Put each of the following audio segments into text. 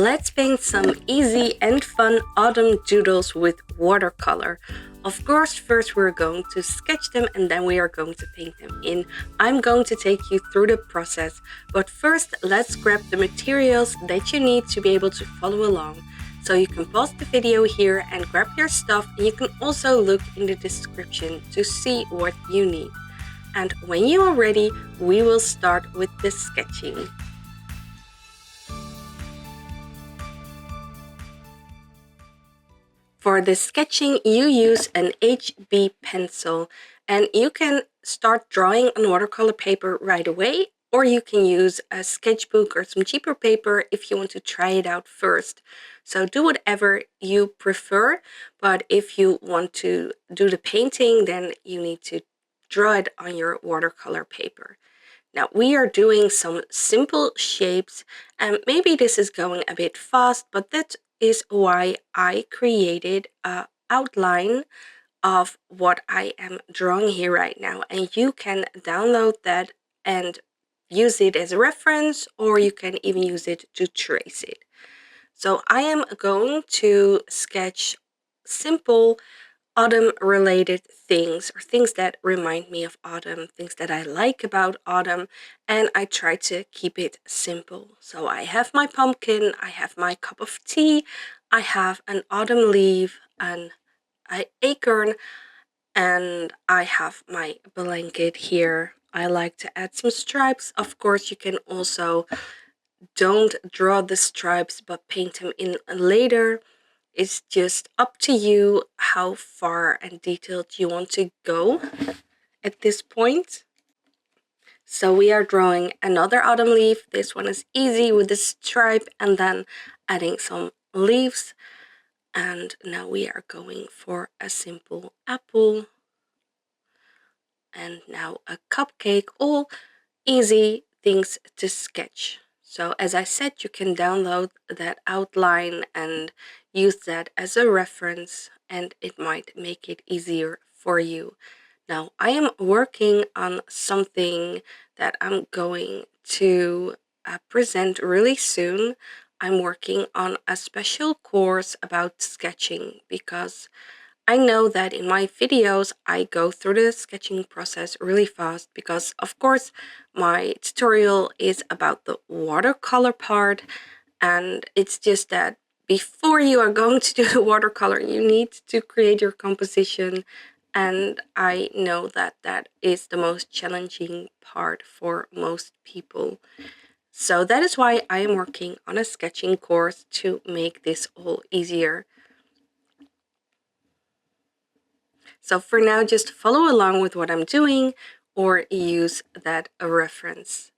let's paint some easy and fun autumn doodles with watercolor. Of course, first we're going to sketch them and then we are going to paint them in. I'm going to take you through the process, but first let's grab the materials that you need to be able to follow along. So you can pause the video here and grab your stuff, and you can also look in the description to see what you need. And when you are ready, we will start with the sketching. For the sketching, you use an HB pencil, and you can start drawing on watercolor paper right away, or you can use a sketchbook or some cheaper paper if you want to try it out first. So do whatever you prefer, but if you want to do the painting, then you need to draw it on your watercolor paper. Now we are doing some simple shapes, and maybe this is going a bit fast, but that is why I created an outline of what I am drawing here right now, and you can download that and use it as a reference, or you can even use it to trace it. So I am going to sketch simple autumn related things, or things that remind me of autumn, things that I like about autumn, and I try to keep it simple. So I have my pumpkin, I have my cup of tea, I have an autumn leaf, an acorn, and I have my blanket here. I like to add some stripes. Of course, you can also don't draw the stripes but paint them in later. It's just up to you how far and detailed you want to go at this point. So we are drawing another autumn leaf. This one is easy with the stripe and then adding some leaves. And now we are going for a simple apple. And now a cupcake, all easy things to sketch. So as I said, you can download that outline and use that as a reference, and it might make it easier for you. Now I am working on something that I'm going to present really soon. I'm working on a special course about sketching because I know that in my videos I go through the sketching process really fast because, of course, my tutorial is about the watercolor part, and it's just that before you are going to do the watercolor, you need to create your composition, and I know that that is the most challenging part for most people. So that is why I am working on a sketching course to make this all easier. So for now, just follow along with what I'm doing or use that a reference.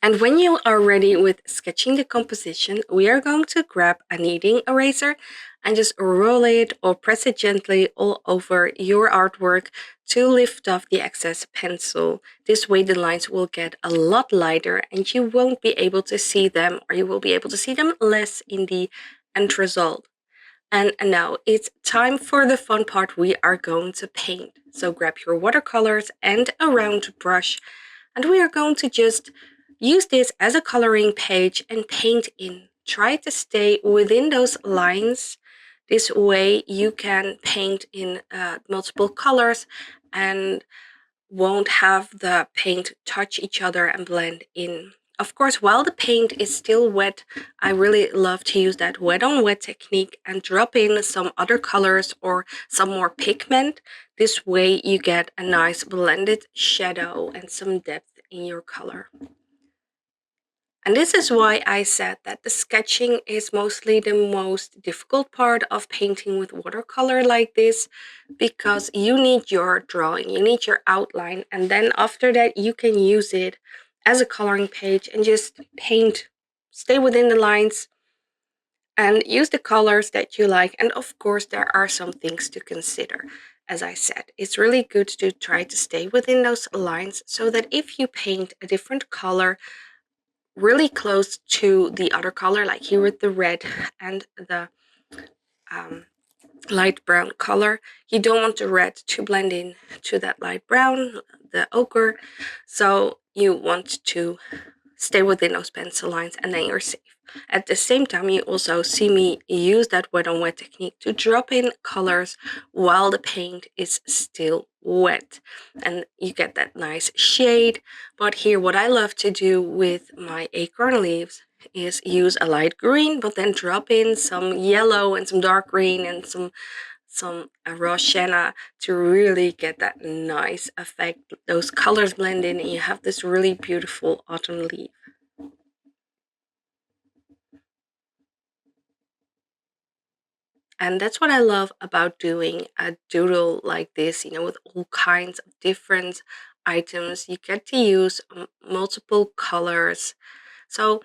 And when you are ready with sketching the composition, we are going to grab a kneading eraser and just roll it or press it gently all over your artwork to lift off the excess pencil. This way the lines will get a lot lighter and you won't be able to see them, or you will be able to see them less in the end result. And now it's time for the fun part. We are going to paint. So grab your watercolors and a round brush, and we are going to just use this as a coloring page and paint in. Try to stay within those lines This way you can paint in multiple colors and won't have the paint touch each other and blend in. Of course, while the paint is still wet, I really love to use that wet on wet technique and drop in some other colors or some more pigment. This way you get a nice blended shadow and some depth in your color. And this is why I said that the sketching is mostly the most difficult part of painting with watercolor like this, because you need your drawing, you need your outline, and then after that you can use it as a coloring page and just paint, stay within the lines, and use the colors that you like. And of course, there are some things to consider. As I said, it's really good to try to stay within those lines so that if you paint a different color really close to the other color, like here with the red and the light brown color, you don't want the red to blend in to that light brown, the ochre, so you want to stay within those pencil lines and then you're safe. At the same time, you also see me use that wet on wet technique to drop in colors while the paint is still wet, and you get that nice shade. But here, what I love to do with my acorn leaves is use a light green, but then drop in some yellow and some dark green and some raw sienna to really get that nice effect. Those colors blend in and you have this really beautiful autumn leaf. And that's what I love about doing a doodle like this, with all kinds of different items. You get to use multiple colors. So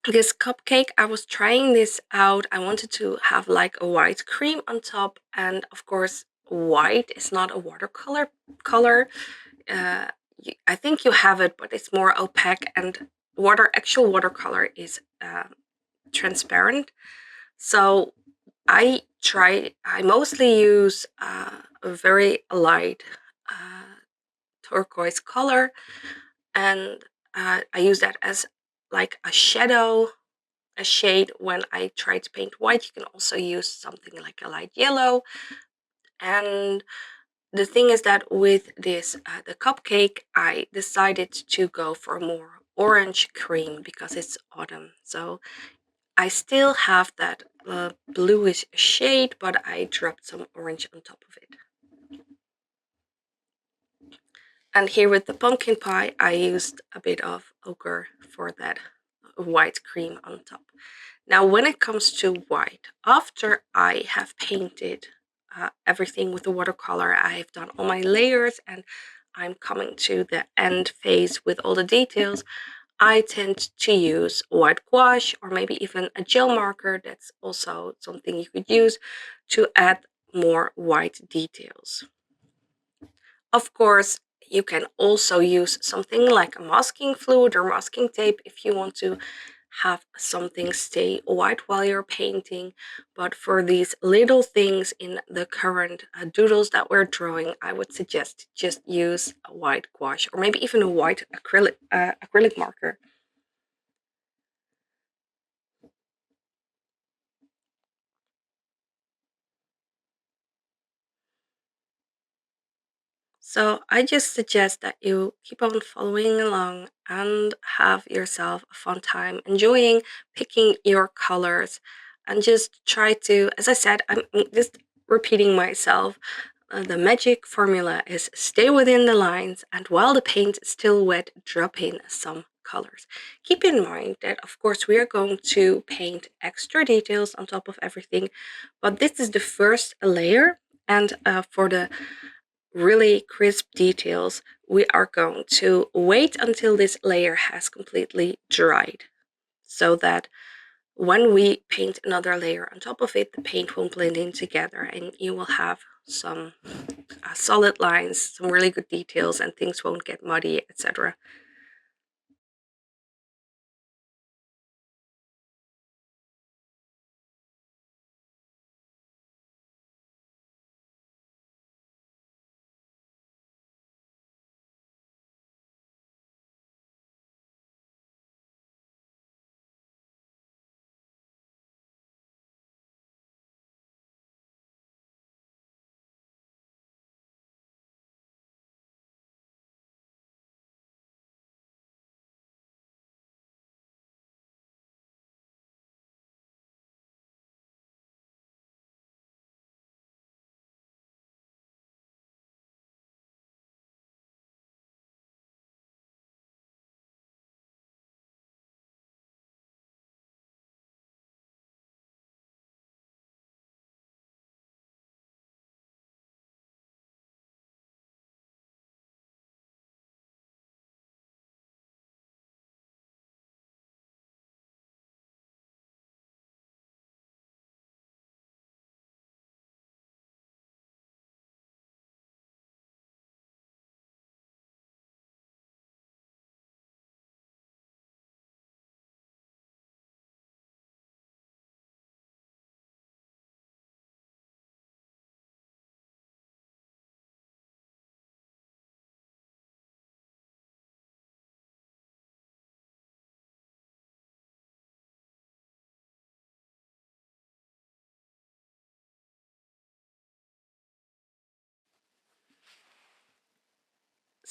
this cupcake, I was trying this out. I wanted to have like a white cream on top, and of course, white is not a watercolor color. Uh, I think you have it, but it's more opaque, and actual watercolor is transparent. So I mostly use a very light turquoise color, and I use that as like a shadow, a shade. When I try to paint white, you can also use something like a light yellow. And the thing is that with this, the cupcake, I decided to go for more orange cream because it's autumn. So I still have that bluish shade, but I dropped some orange on top of it. And here with the pumpkin pie, I used a bit of ochre for that white cream on top. Now, when it comes to white, after I have painted everything with the watercolor, I have done all my layers and I'm coming to the end phase with all the details, I tend to use white gouache or maybe even a gel marker. That's also something you could use to add more white details. Of course, you can also use something like a masking fluid or masking tape if you want to have something stay white while you're painting. But for these little things in the current doodles that we're drawing, I would suggest just use a white gouache or maybe even a white acrylic marker. So I just suggest that you keep on following along and have yourself a fun time enjoying picking your colors, and just try to, as I said, I'm just repeating myself. The magic formula is stay within the lines, and while the paint is still wet, drop in some colors. Keep in mind that, of course, we are going to paint extra details on top of everything, but this is the first layer, and for the really crisp details, we are going to wait until this layer has completely dried, so that when we paint another layer on top of it, the paint won't blend in together and you will have some solid lines, some really good details, and things won't get muddy, etc.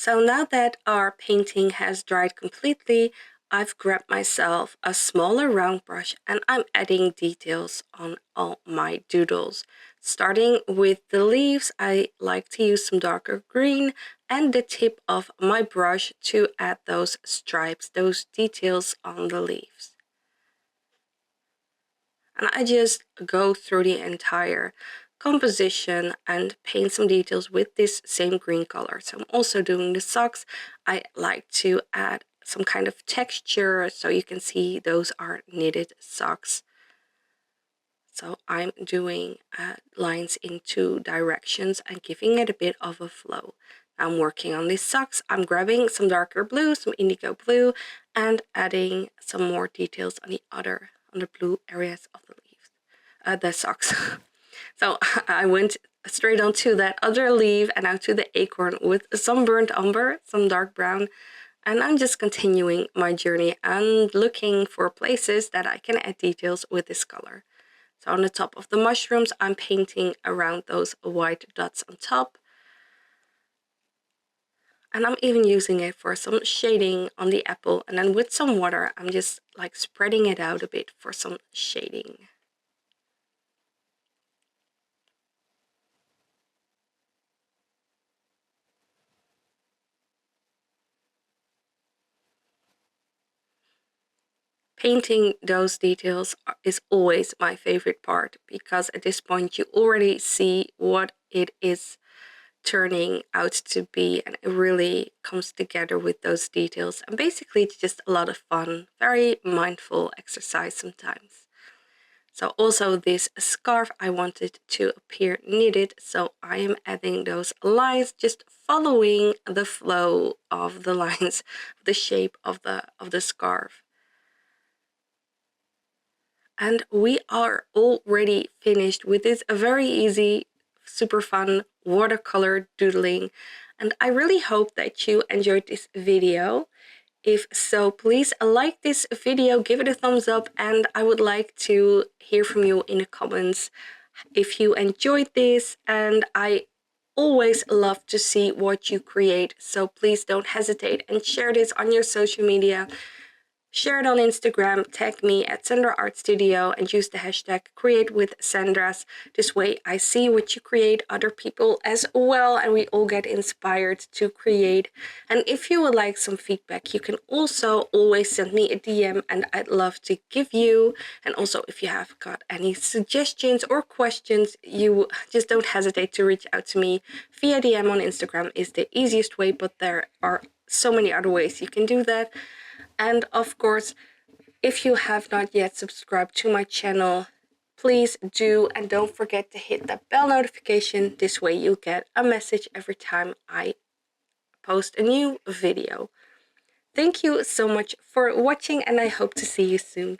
So now that our painting has dried completely, I've grabbed myself a smaller round brush and I'm adding details on all my doodles. Starting with the leaves, I like to use some darker green and the tip of my brush to add those stripes, those details on the leaves. And I just go through the entire composition and paint some details with this same green color. So I'm also doing the socks. I like to add some kind of texture so you can see those are knitted socks. So I'm doing lines in two directions and giving it a bit of a flow. I'm working on these socks. I'm grabbing some darker blue, some indigo blue, and adding some more details on the blue areas of the leaves, the socks. So I went straight onto that other leaf and out to the acorn with some burnt umber, some dark brown, and I'm just continuing my journey and looking for places that I can add details with this color. So on the top of the mushrooms, I'm painting around those white dots on top. And I'm even using it for some shading on the apple. And then with some water, I'm just like spreading it out a bit for some shading. Painting those details is always my favorite part because at this point you already see what it is turning out to be, and it really comes together with those details. And basically it's just a lot of fun, very mindful exercise sometimes. So also this scarf, I wanted to appear knitted, so I am adding those lines, just following the flow of the lines, the shape of the scarf. And we are already finished with this very easy, super fun watercolor doodling. And I really hope that you enjoyed this video. If so, please like this video, give it a thumbs up, and I would like to hear from you in the comments if you enjoyed this. And I always love to see what you create, so please don't hesitate and share this on your social media. Share it on Instagram, tag me at Sandra Art Studio, and use the hashtag #CreateWithSandras. This way I see what you create, other people as well, and we all get inspired to create. And if you would like some feedback, you can also always send me a DM, and I'd love to give you. And also if you have got any suggestions or questions, you just don't hesitate to reach out to me. Via DM on Instagram is the easiest way, but there are so many other ways you can do that. And of course, if you have not yet subscribed to my channel, please do, and don't forget to hit that bell notification. This way you'll get a message every time I post a new video. Thank you so much for watching, and I hope to see you soon.